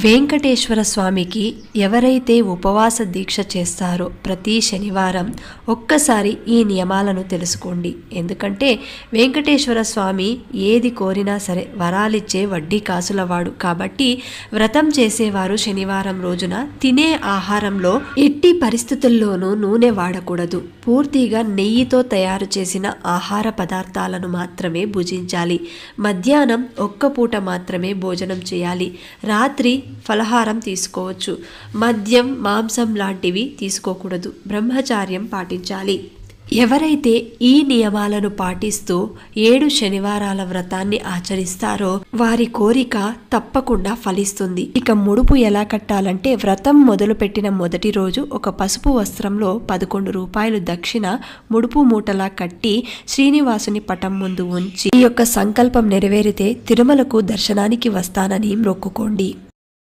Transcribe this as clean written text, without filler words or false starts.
వెంకటేశ్వర స్వామికి ఎవరైతే ఉపవాస దీక్ష చేస్తారో ప్రతి శనివారం ఒక్కసారి ఈ నియమాలను తెలుసుకోండి. ఎందుకంటే వెంకటేశ్వర స్వామి ఏది కోరినా సరే వరాలిచ్చే వడ్డీ కాసులవాడు. కాబట్టి వ్రతం చేసేవారు శనివారం రోజున తినే ఆహారంలో ఎట్టి పరిస్థితుల్లోనూ నూనె వాడకూడదు. పూర్తిగా నెయ్యితో తయారు చేసిన ఆహార పదార్థాలను మాత్రమే భుజించాలి. మధ్యాహ్నం ఒక్క పూట మాత్రమే భోజనం చేయాలి. రాత్రి ఫలహారం తీసుకోవచ్చు. మద్యం, మాంసం లాంటివి తీసుకోకూడదు. బ్రహ్మచార్యం పాటించాలి. ఎవరైతే ఈ నియమాలను పాటిస్తూ 7 శనివారాల వ్రతాన్ని ఆచరిస్తారో వారి కోరిక తప్పకుండా ఫలిస్తుంది. ఇక ముడుపు ఎలా కట్టాలంటే, వ్రతం మొదలుపెట్టిన మొదటి రోజు ఒక పసుపు వస్త్రంలో 11 రూపాయలు దక్షిణ ముడుపు మూటలా కట్టి శ్రీనివాసుని పటం ముందు ఉంచి ఈ యొక్క సంకల్పం నెరవేరితే తిరుమలకు దర్శనానికి వస్తానని మొక్కుకోండి.